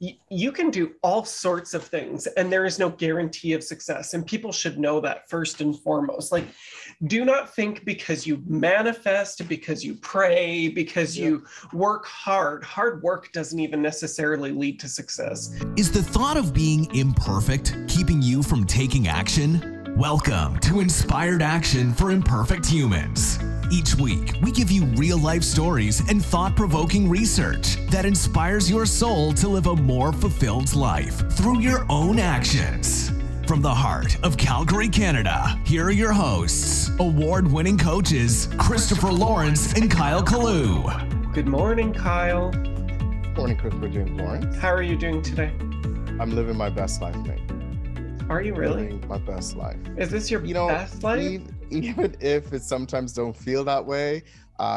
you can do all sorts of things and there is no guarantee of success. And people should know that first and foremost. Like, do not think because you manifest, because you pray, because you work hard work doesn't even necessarily lead to success. Is the thought of being imperfect keeping you from taking action? Welcome to Inspired Action for Imperfect Humans. Each week, we give you real-life stories and thought-provoking research that inspires your soul to live a more fulfilled life through your own actions. From the heart of Calgary, Canada, here are your hosts, award-winning coaches, Christopher Lawrence and Kalloo. Good morning, Kyle. Morning, Christopher James Lawrence. How are you doing today? I'm living my best life, mate. Are you really? Living my best life. Is this your best life? Even if it sometimes don't feel that way,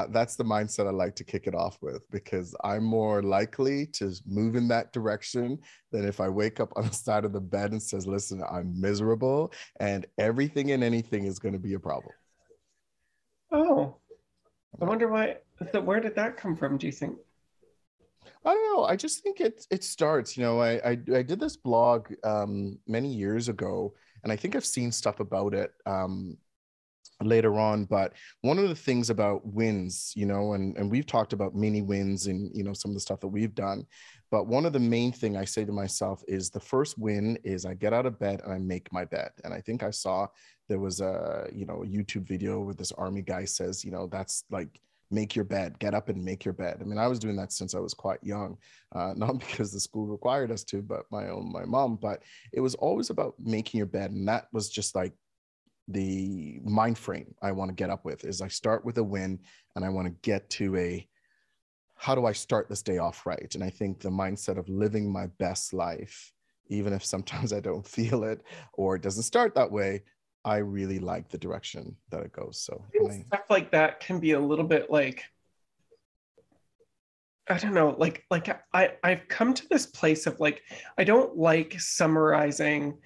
that's the mindset I like to kick it off with, because I'm more likely to move in that direction than if I wake up on the side of the bed and says, listen, I'm miserable and everything and anything is going to be a problem. Oh, I wonder why. Where did that come from, do you think? I don't know. I just think it starts, I did this blog many years ago, and I think I've seen stuff about it later on. But one of the things about wins, and we've talked about mini wins and, some of the stuff that we've done. But one of the main thing I say to myself is the first win is I get out of bed and I make my bed. And I think I saw there was a YouTube video where this army guy says, that's like, make your bed, get up and make your bed. I mean, I was doing that since I was quite young, not because the school required us to, but my mom, but it was always about making your bed. And that was just like the mind frame I want to get up with, is I start with a win and I want to get to how do I start this day off right? And I think the mindset of living my best life, even if sometimes I don't feel it or it doesn't start that way, I really like the direction that it goes. So stuff like that can be a little bit like, I don't know, like I've come to this place of like, I don't like summarizing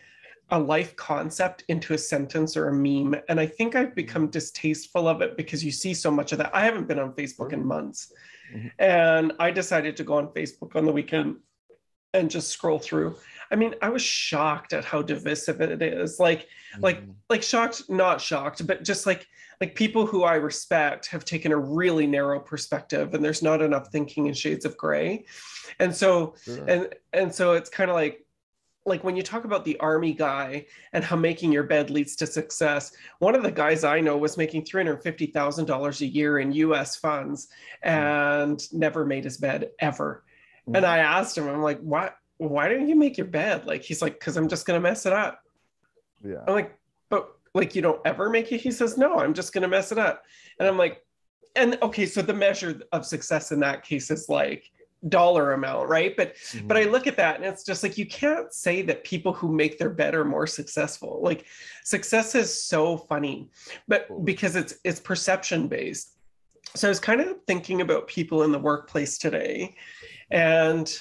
a life concept into a sentence or a meme. And I think I've become distasteful of it because you see so much of that. I haven't been on Facebook in months. Mm-hmm. And I decided to go on Facebook on the weekend and just scroll through. I mean, I was shocked at how divisive it is. Like shocked, not shocked, but just like people who I respect have taken a really narrow perspective, and there's not enough thinking in shades of gray. And so, sure. and so it's kind of like when you talk about the army guy and how making your bed leads to success, one of the guys I know was making $350,000 a year in US funds and never made his bed ever. And I asked him, I'm like, why don't you make your bed? Like, he's like, because I'm just going to mess it up. Yeah. I'm like, but like, you don't ever make it? He says, no, I'm just going to mess it up. And I'm like, and okay, so the measure of success in that case is like dollar amount, right? But but I look at that and it's just like, you can't say that people who make their bed are more successful. Like, success is so funny, but because it's perception based. So I was kind of thinking about people in the workplace today, and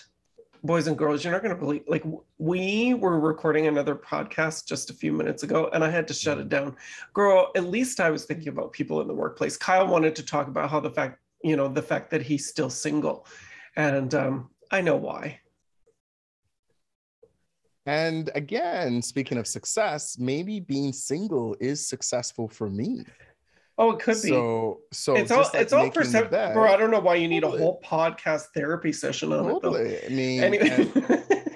boys and girls, you're not going to believe, like, we were recording another podcast just a few minutes ago and I had to shut it down. Girl, at least I was thinking about people in the workplace. Kyle wanted to talk about how the fact that he's still single. And I know why. And again, speaking of success, maybe being single is successful for me. Oh, it could be. So it's all perception. Bro, I don't know why you need a whole podcast therapy session on it, though. I mean, anyway.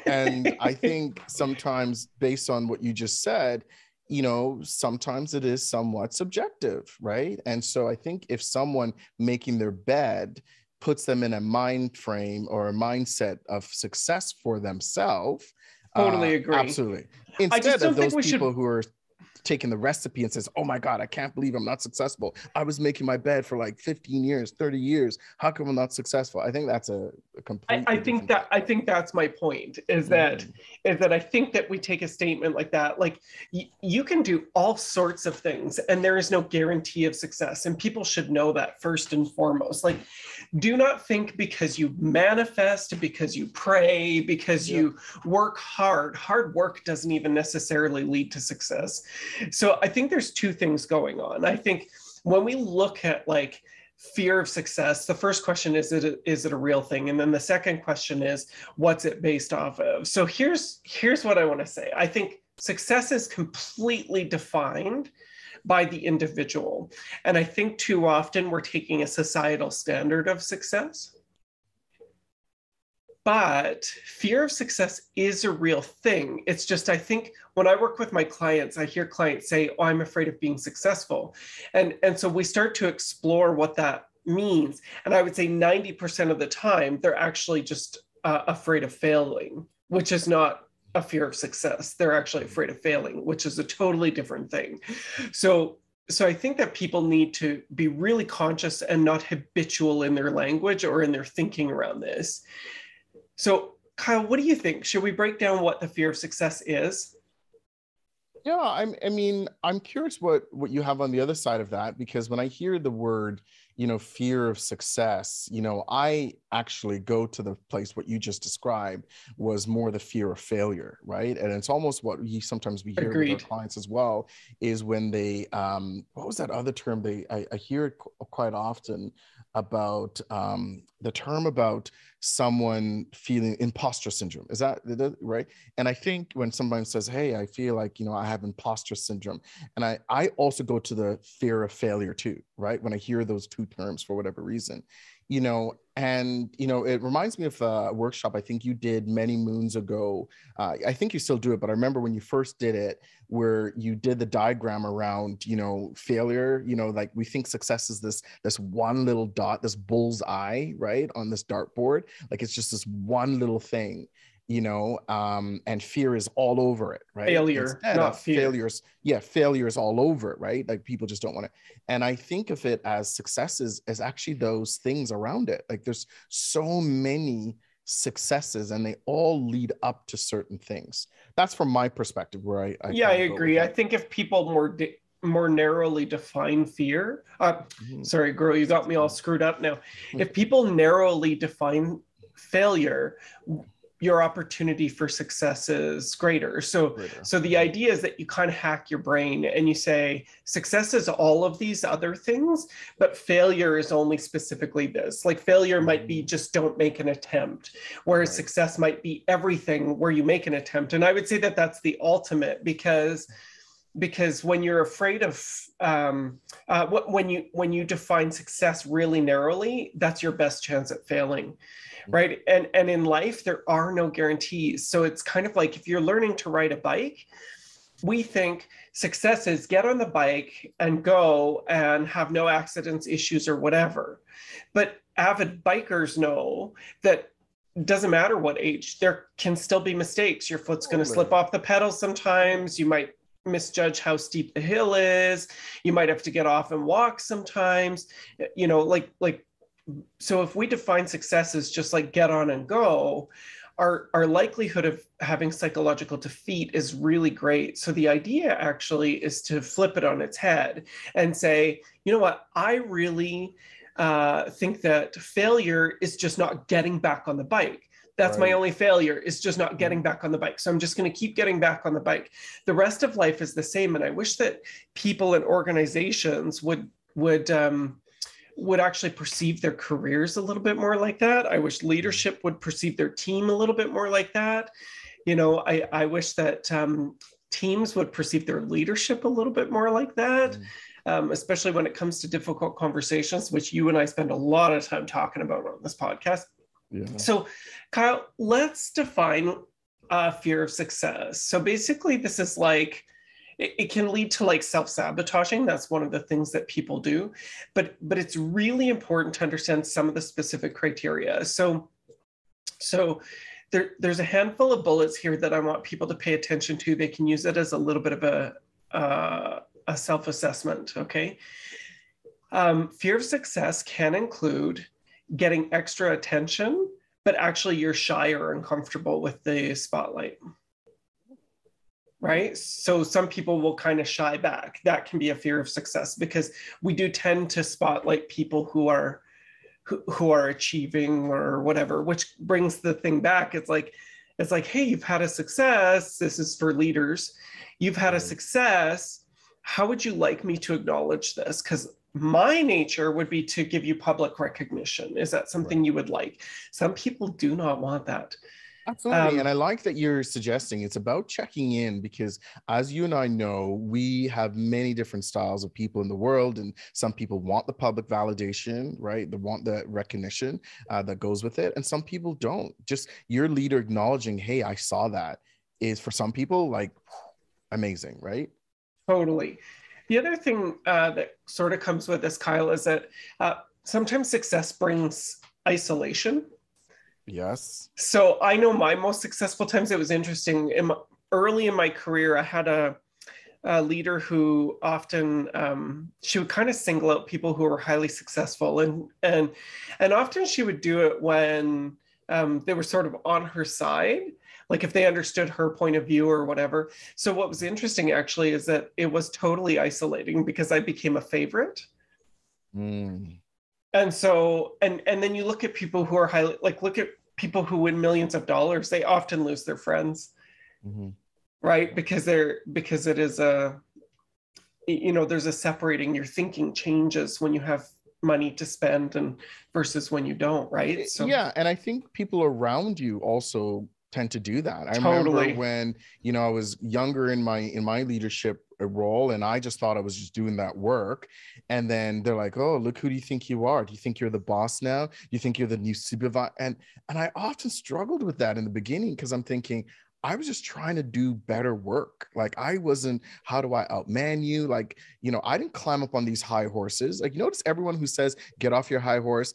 and I think sometimes, based on what you just said, sometimes it is somewhat subjective, right? And so I think if someone making their bed puts them in a mind frame or a mindset of success for themselves, totally agree. Absolutely. Instead of those people who are taking the recipe and says, oh my God, I can't believe I'm not successful. I was making my bed for like 15 years, 30 years. How come I'm not successful? I think that's a complete. I think that's my point, is that I think that we take a statement like that, like you can do all sorts of things and there is no guarantee of success. And people should know that first and foremost. Like, do not think because you manifest, because you pray, because you work hard work doesn't even necessarily lead to success. So I think there's two things going on. I think when we look at like fear of success, the first question is it a real thing? And then the second question is, what's it based off of? So here's what I want to say. I think success is completely defined by the individual. And I think too often we're taking a societal standard of success. But fear of success is a real thing. It's just, I think when I work with my clients, I hear clients say, oh, I'm afraid of being successful. And so we start to explore what that means. And I would say 90% of the time, they're actually just afraid of failing, which is not a fear of success. They're actually afraid of failing, which is a totally different thing. So I think that people need to be really conscious and not habitual in their language or in their thinking around this. So, Kyle, what do you think? Should we break down what the fear of success is? Yeah, I mean, I'm curious what you have on the other side of that, because when I hear the word, fear of success, I actually go to the place what you just described was more the fear of failure, right? And it's almost what sometimes we hear with our clients as well, is when they, what was that other term? I hear it quite often about the term about someone feeling imposter syndrome. Is that right? And I think when someone says, hey, I feel like, I have imposter syndrome. And I also go to the fear of failure too, right? When I hear those two terms for whatever reason, and, it reminds me of a workshop I think you did many moons ago. I think you still do it, but I remember when you first did it, where you did the diagram around, failure, like we think success is this one little dot, this bull's eye, right, on this dartboard. Like it's just this one little thing, and fear is all over it, right? Failure, not fear. Failures. Yeah, failure is all over it, right? Like people just don't want to. And I think of it as successes as actually those things around it. Like there's so many successes and they all lead up to certain things. That's from my perspective where I agree. I think if people more narrowly define fear, sorry, girl, you got me all screwed up now. If people narrowly define failure, your opportunity for success is greater. So the idea is that you kind of hack your brain and you say success is all of these other things, but failure is only specifically this. Like failure might be just don't make an attempt, whereas success might be everything where you make an attempt. And I would say that that's the ultimate, because when you're afraid of when you define success really narrowly, that's your best chance at failing. Right. And in life, there are no guarantees. So it's kind of like if you're learning to ride a bike, we think success is get on the bike and go and have no accidents, issues, or whatever. But avid bikers know that it doesn't matter what age, there can still be mistakes. Your foot's going to slip off the pedal sometimes. You might misjudge how steep the hill is. You might have to get off and walk sometimes, so if we define success as just like get on and go, our likelihood of having psychological defeat is really great. So the idea actually is to flip it on its head and say, you know what, I really think that failure is just not getting back on the bike. That's my only failure, is just not getting back on the bike. So I'm just going to keep getting back on the bike. The rest of life is the same. And I wish that people and organizations would actually perceive their careers a little bit more like that. I wish leadership would perceive their team a little bit more like that. I wish that teams would perceive their leadership a little bit more like that, especially when it comes to difficult conversations, which you and I spend a lot of time talking about on this podcast. Yeah. So, Kyle, let's define fear of success. So basically, this is like, it can lead to like self-sabotaging. That's one of the things that people do, but it's really important to understand some of the specific criteria. So there's a handful of bullets here that I want people to pay attention to. They can use it as a little bit of a self-assessment, okay? Fear of success can include getting extra attention, but actually you're shy or uncomfortable with the spotlight. Right? So some people will kind of shy back. That can be a fear of success, because we do tend to spotlight people who are achieving or whatever, which brings the thing back. It's like, hey, you've had a success. This is for leaders. You've had a success. How would you like me to acknowledge this? Because my nature would be to give you public recognition. Is that something you would like? Some people do not want that. Absolutely. And I like that you're suggesting it's about checking in, because as you and I know, we have many different styles of people in the world, and some people want the public validation, right? They want the recognition that goes with it. And some people don't. Just your leader acknowledging, hey, I saw that, is for some people like amazing, right? Totally. The other thing that sort of comes with this, Kyle, is that sometimes success brings isolation. Yes. So I know my most successful times, it was interesting. Early in my career, I had a leader who often she would kind of single out people who were highly successful, and often she would do it when they were sort of on her side, like if they understood her point of view or whatever. So what was interesting actually is that it was totally isolating, because I became a favorite. And so, and then you look at people who are highly, like, look at people who win millions of dollars, they often lose their friends, right? Because it is a, there's a separating, your thinking changes when you have money to spend and versus when you don't, right? So yeah, and I think people around you also tend to do that. I totally remember when, I was younger in my leadership role, and I just thought I was just doing that work. And then they're like, oh, look, who do you think you are? Do you think you're the boss now? Do you think you're the new supervisor? And I often struggled with that in the beginning, because I'm thinking, I was just trying to do better work. Like, I wasn't, how do I outman you? Like, I didn't climb up on these high horses. Like, notice everyone who says, get off your high horse,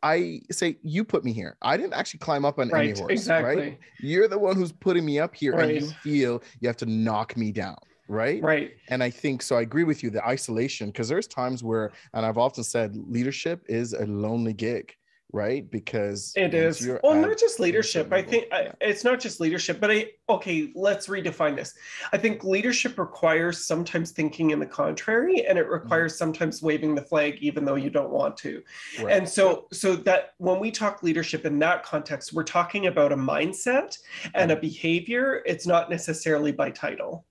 I say, you put me here. I didn't actually climb up on any horse, exactly. Right? You're the one who's putting me up here, right. And you feel you have to knock me down, right? Right. And I think, so I agree with you, the isolation, because there's times where, and I've often said, leadership is a lonely gig, right? Because it is. Well, not just leadership. I think it's not just leadership, but okay, let's redefine this. I think leadership requires sometimes thinking in the contrary, and it requires sometimes waving the flag even though you don't want to. Right. And so that when we talk leadership in that context, we're talking about a mindset and a behavior. It's not necessarily by title.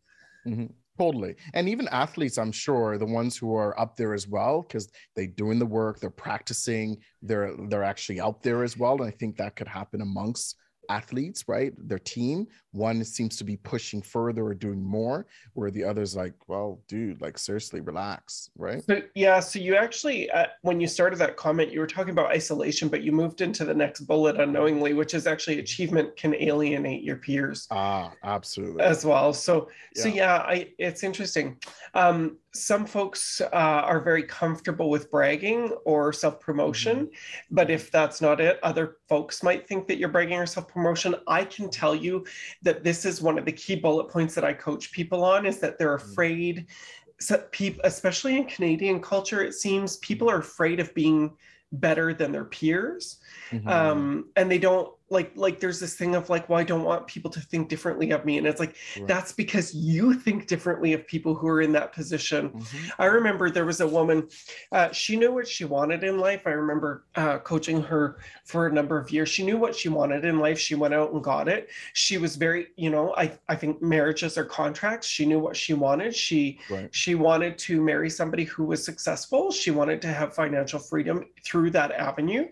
Totally. And even athletes, I'm sure, the ones who are up there as well, because they're doing the work, they're practicing, they're actually out there as well. And I think that could happen amongst athletes, right? Their team, one seems to be pushing further or doing more, where the other's like, well, dude, like, seriously, relax, right? So you actually, when you started that comment, you were talking about isolation, but you moved into the next bullet unknowingly, which is actually achievement can alienate your peers. Absolutely. As well. So it's interesting. Some folks are very comfortable with bragging or self-promotion, but if that's not it, other folks might think that you're bragging or self-promotion. I can tell you that this is one of the key bullet points that I coach people on, is that they're afraid, especially in Canadian culture, it seems people are afraid of being better than their peers. And they don't like there's this thing of like, well, I don't want people to think differently of me. And it's like, that's because you think differently of people who are in that position. I remember there was a woman, she knew what she wanted in life. I remember coaching her for a number of years. She knew what she wanted in life. She went out and got it. She was very, I think marriages are contracts. She knew what she wanted. She wanted to marry somebody who was successful. She wanted to have financial freedom through that avenue.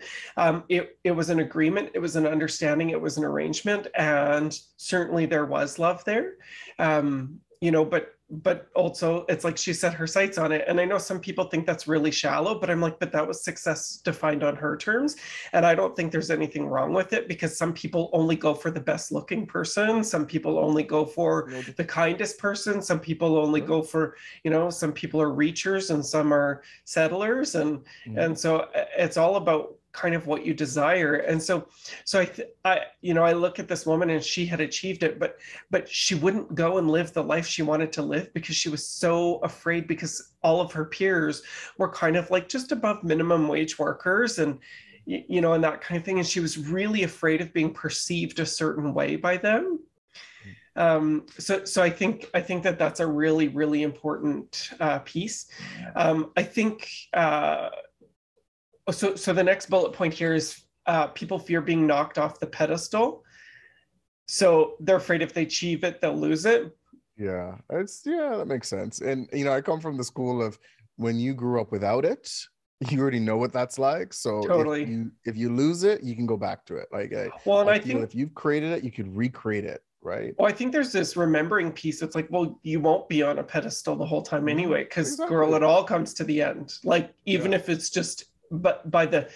It was an agreement. It was an understanding. It was an arrangement, and certainly there was love there. But also it's like she set her sights on it. And I know some people think that's really shallow, but I'm like, but that was success defined on her terms. And I don't think there's anything wrong with it, because some people only go for the best looking person. Some people only go for the kindest person. Some people only go for, some people are reachers and some are settlers. And so it's all about kind of what you desire. And so I look at this woman, and she had achieved it, but she wouldn't go and live the life she wanted to live because she was so afraid, because all of her peers were kind of like just above minimum wage workers and and that kind of thing. And she was really afraid of being perceived a certain way by them. So I think that that's a really, really important piece. I think So the next bullet point here is people fear being knocked off the pedestal. So they're afraid if they achieve it, they'll lose it. Yeah, that makes sense. And I come from the school of when you grew up without it, you already know what that's like. So Totally. if you lose it, you can go back to it. Like Well, and I I feel think, if you've created it, you could recreate it, right? well, I think there's this remembering piece. It's like, well, you won't be on a pedestal the whole time anyway, because girl, Exactly. it all comes to the end. Like, even Yeah. if it's just, but by the,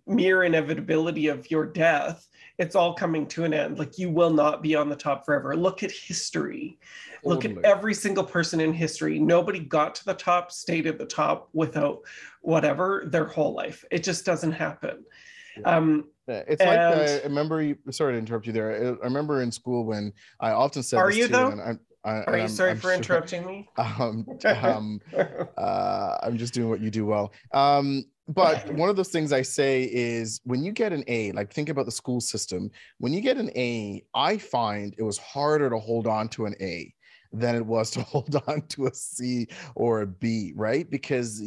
mere inevitability of your death, it's all coming to an end. Like, you will not be on the top forever. Look at history. Look at Totally. every single person in history. Nobody got to the top, stayed at the top without whatever their whole life. It just doesn't happen. Yeah. It's like And I remember you. Sorry to interrupt you there. I remember in school when I often said are this you too, though? and Are you sorry I'm for interrupting me? I'm just doing what you do well. But one of those things I say is when you get an A, like think about the school system. When you get an A, I find it was harder to hold on to an A than it was to hold on to a C or a B, right? Because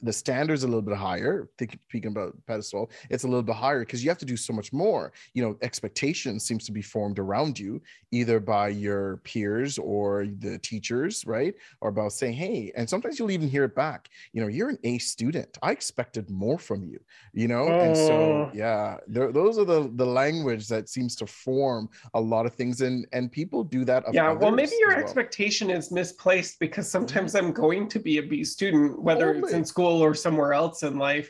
the standard's a little bit higher. Speaking about pedestal, it's a little bit higher because you have to do so much more. Expectations seems to be formed around you, either by your peers or the teachers, right? Or about saying, hey, and sometimes you'll even hear it back. You're an A student. I expected more from you, And so, yeah, those are the language that seems to form a lot of things. And people do that of yeah, well, maybe your well. expectation is misplaced because sometimes I'm going to be a B student, whether it's in school or somewhere else in life.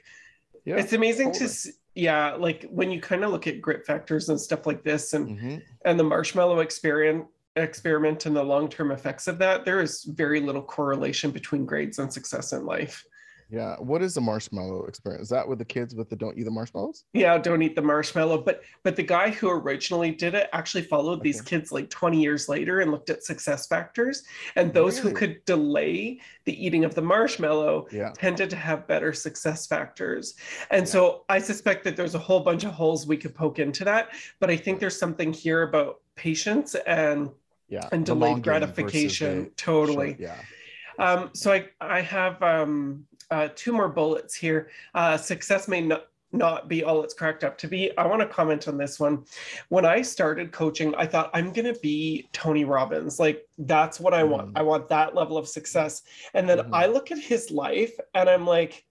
Yeah, it's amazing to see, like when you kind of look at grit factors and stuff like this and the marshmallow experiment and the long-term effects of that, there is very little correlation between grades and success in life. Yeah. What is the marshmallow experience? Is that with the kids with the don't eat the marshmallows? Yeah, don't eat the marshmallow. But the guy who originally did it actually followed these kids like 20 years later and looked at success factors. And those who could delay the eating of the marshmallow tended to have better success factors. And so I suspect that there's a whole bunch of holes we could poke into that. But I think there's something here about patience and delayed gratification. Totally. So I have two more bullets here. Success may not be all it's cracked up to be. I want to comment on this one. When I started coaching, I thought I'm going to be Tony Robbins. Like, that's what I want. I want that level of success. And then I look at his life and I'm like,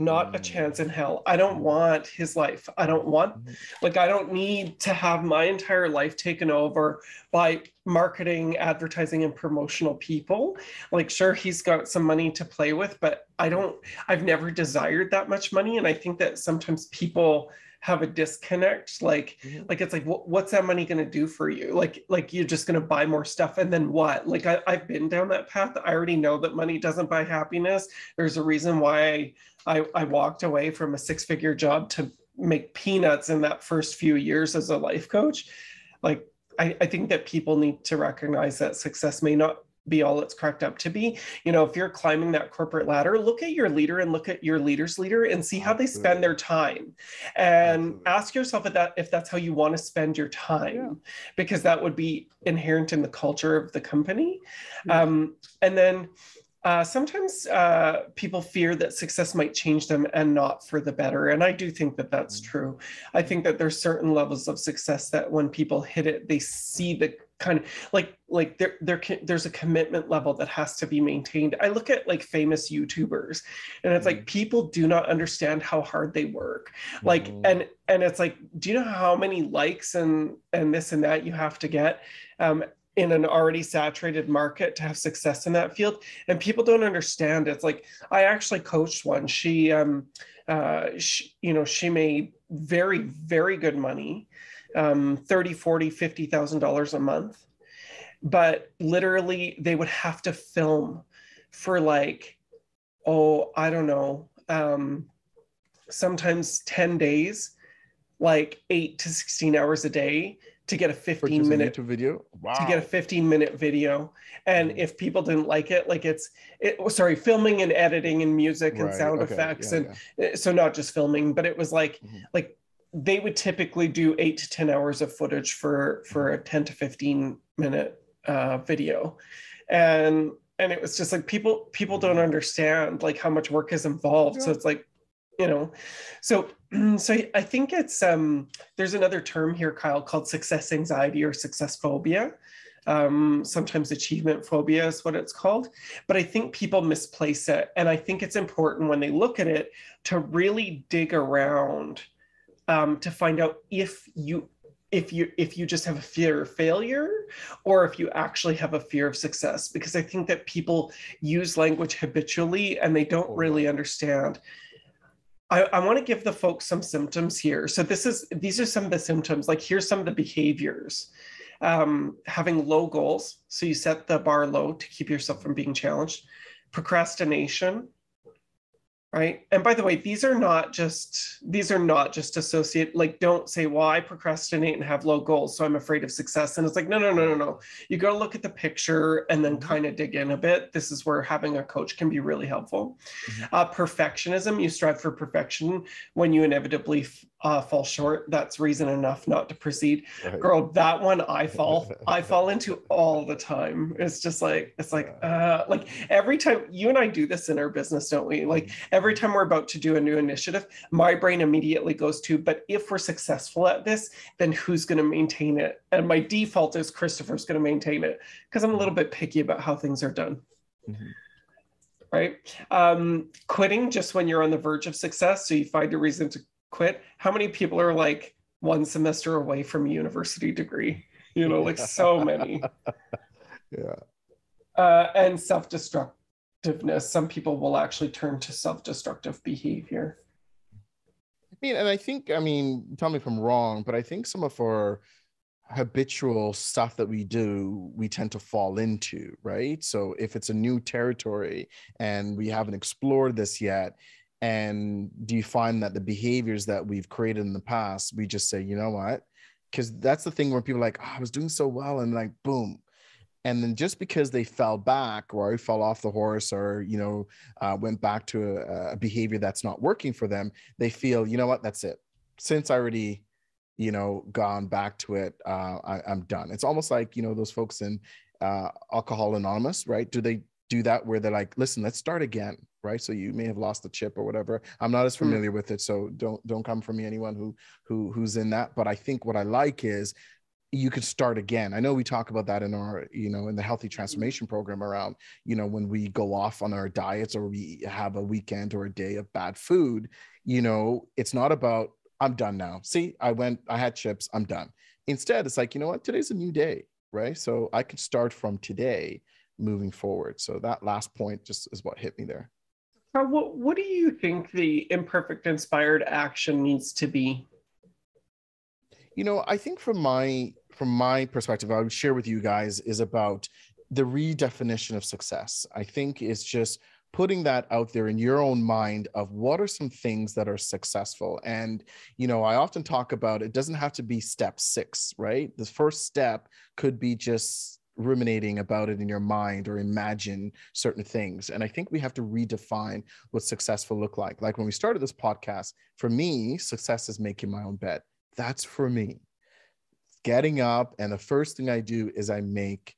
not a chance in hell. I don't want his life. I don't need to have my entire life taken over by marketing, advertising, and promotional people. Like, sure, he's got some money to play with, but I've never desired that much money. And I think that sometimes people have a disconnect. Like it's like, what's that money going to do for you? Like you're just going to buy more stuff. And then what? Like I've been down that path. I already know that money doesn't buy happiness. There's a reason why I walked away from a 6-figure job to make peanuts in that first few years as a life coach. Like, I think that people need to recognize that success may not be all it's cracked up to be. If you're climbing that corporate ladder, look at your leader and look at your leader's leader and see how they spend their time, and ask yourself if that's how you want to spend your time, because that would be inherent in the culture of the company. And then sometimes people fear that success might change them and not for the better. And I do think that that's true. I think that there's certain levels of success that when people hit it, they see the kind of like there's a commitment level that has to be maintained. I look at like famous YouTubers and it's like, people do not understand how hard they work. Like, and it's like, do you know how many likes and this and that you have to get in an already saturated market to have success in that field? And people don't understand. It's like, I actually coached one. She made very, very good money, $30,000, $40,000, $50,000 a month. But literally they would have to film for like, I don't know, sometimes 10 days, like 8 to 16 hours a day to get a 15-minute video. Wow. To get a 15-minute video. And if people didn't like it, like filming and editing and music and sound effects. So not just filming, but it was like they would typically do 8 to 10 hours of footage for a 10 to 15-minute video. And it was just like, people don't understand like how much work is involved. So it's like, so I think it's there's another term here, Kyle, called success anxiety or success phobia. Sometimes achievement phobia is what it's called. But I think people misplace it. And I think it's important when they look at it to really dig around to find out if you just have a fear of failure or if you actually have a fear of success, because I think that people use language habitually and they don't really understand. I want to give the folks some symptoms here. So these are some of the symptoms. Like, here's some of the behaviors. Having low goals, so you set the bar low to keep yourself from being challenged. Procrastination, right? And by the way, these are not just associate, like, don't say, well, I procrastinate and have low goals, so I'm afraid of success. And it's like, no. You got to look at the picture and then kind of dig in a bit. This is where having a coach can be really helpful. Perfectionism, you strive for perfection. When you inevitably fall short, that's reason enough not to proceed. Right. Girl, that one I fall into all the time. It's just like, like every time you and I do this in our business, don't we? Like, every time we're about to do a new initiative, my brain immediately goes to, but if we're successful at this, then who's going to maintain it? And my default is Christopher's going to maintain it, because I'm a little bit picky about how things are done. Right? Quitting just when you're on the verge of success, so you find a reason to quit. How many people are like one semester away from a university degree? You know, like so many. And self-destructiveness. Some people will actually turn to self-destructive behavior. And I think, tell me if I'm wrong, but I think some of our habitual stuff that we do, we tend to fall into, right? So if it's a new territory and we haven't explored this yet, and do you find that the behaviors that we've created in the past, we just say, you know what? Because that's the thing where people are like, oh, I was doing so well, and like, boom. And then just because they fell back or fell off the horse or, went back to a behavior that's not working for them, they feel, you know what, that's it. Since I already, gone back to it, I'm done. It's almost like, those folks in Alcohol Anonymous, right? Do they do that where they're like, listen, let's start again, right? So you may have lost the chip or whatever. I'm not as familiar with it, so don't come for me, anyone who's in that. But I think what I like is you could start again. I know we talk about that in our, in the healthy transformation program around, when we go off on our diets or we have a weekend or a day of bad food, it's not about, I'm done now. See, I had chips, I'm done. Instead, it's like, you know what, today's a new day, right? So I could start from today moving forward. So that last point just is what hit me there. What do you think the imperfect inspired action needs to be? I think from my perspective, I would share with you guys is about the redefinition of success. I think it's just putting that out there in your own mind of what are some things that are successful. And, I often talk about, it doesn't have to be step 6, right? The first step could be just ruminating about it in your mind or imagine certain things. And I think we have to redefine what successful look like. Like when we started this podcast, for me, success is making my own bed. That's for me. Getting up, and the first thing I do is I make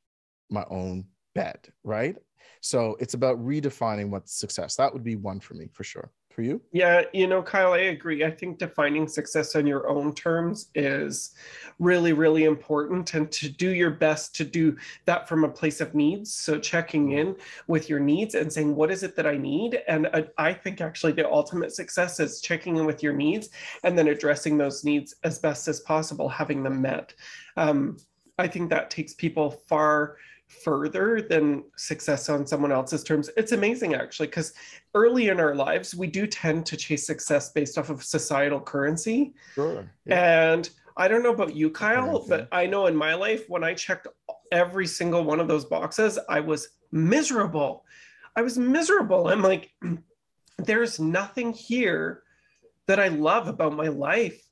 my own bed, right? So it's about redefining what's success. That would be one for me, for sure. For you? Yeah, Kyle, I agree. I think defining success on your own terms is really, really important, and to do your best to do that from a place of needs. So checking in with your needs and saying, what is it that I need? And I think actually the ultimate success is checking in with your needs and then addressing those needs as best as possible, having them met. I think that takes people far further than success on someone else's terms. It's amazing, actually, because early in our lives, we do tend to chase success based off of societal currency. Sure. Yeah. And I don't know about you, Kyle, but I know in my life, when I checked every single one of those boxes, I was miserable. I'm like, there's nothing here that I love about my life.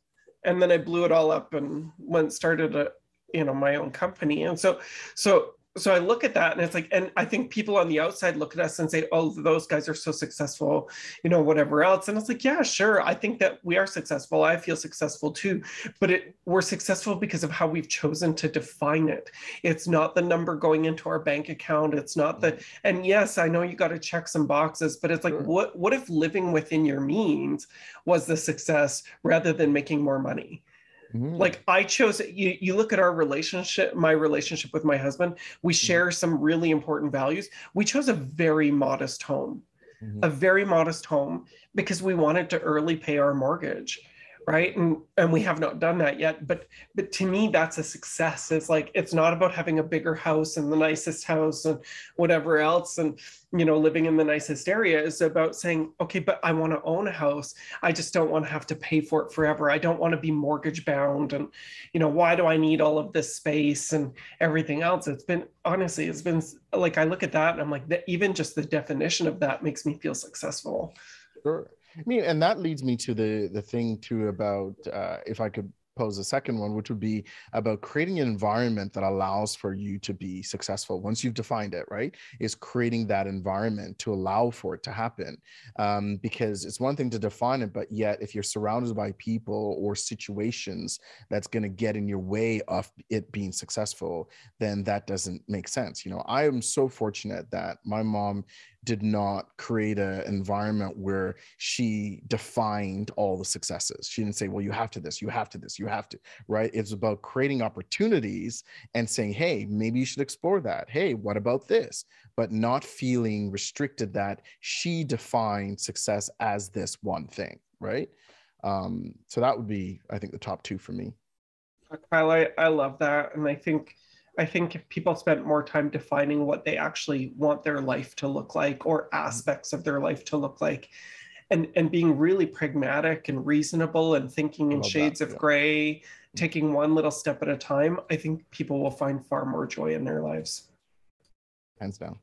And then I blew it all up and started my own company. And so I look at that and it's like, and I think people on the outside look at us and say, oh, those guys are so successful, whatever else. And it's like, yeah, sure. I think that we are successful. I feel successful too, but we're successful because of how we've chosen to define it. It's not the number going into our bank account. It's not and yes, I know you got to check some boxes, but it's like, what if living within your means was the success rather than making more money? Like I chose, you look at our relationship, my relationship with my husband, we share some really important values. We chose a very modest home, because we wanted to early pay our mortgage, right? And we have not done that yet, but to me that's a success. It's like, it's not about having a bigger house and the nicest house and whatever else, and living in the nicest area. Is about saying, okay, but I want to own a house. I just don't want to have to pay for it forever. I don't want to be mortgage bound, and why do I need all of this space and everything else? It's been like, I look at that and I'm like, that even just the definition of that makes me feel successful. Sure. I mean, and that leads me to the thing too about, if I could pose a second one, which would be about creating an environment that allows for you to be successful. Once you've defined it, right, is creating that environment to allow for it to happen. Because it's one thing to define it, but yet if you're surrounded by people or situations that's going to get in your way of it being successful, then that doesn't make sense. I am so fortunate that my mom did not create an environment where she defined all the successes. She didn't say, well, you have to this, you have to this, you have to, right? It's about creating opportunities and saying, hey, maybe you should explore that. Hey, what about this? But not feeling restricted that she defined success as this one thing, right? So that would be, I think, the top two for me. Kyle, I love that. And I think if people spent more time defining what they actually want their life to look like, or aspects of their life to look like, and being really pragmatic and reasonable and thinking in shades of gray, taking one little step at a time, I think people will find far more joy in their lives. Hands down.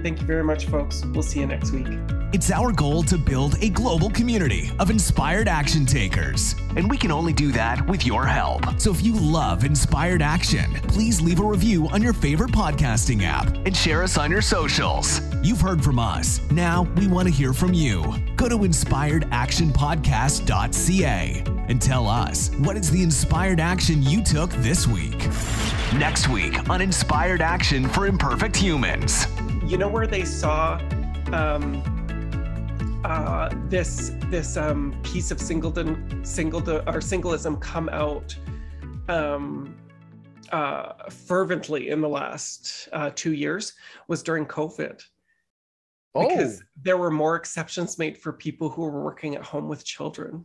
Thank you very much, folks. We'll see you next week. It's our goal to build a global community of inspired action takers, and we can only do that with your help. So if you love inspired action, please leave a review on your favorite podcasting app and share us on your socials. You've heard from us. Now we want to hear from you. Go to inspiredactionpodcast.ca and tell us, what is the inspired action you took this week? Next week on Inspired Action for Imperfect Humans. You know where they saw this piece of singleism come out fervently in the last 2 years was during COVID. Because there were more exceptions made for people who were working at home with children.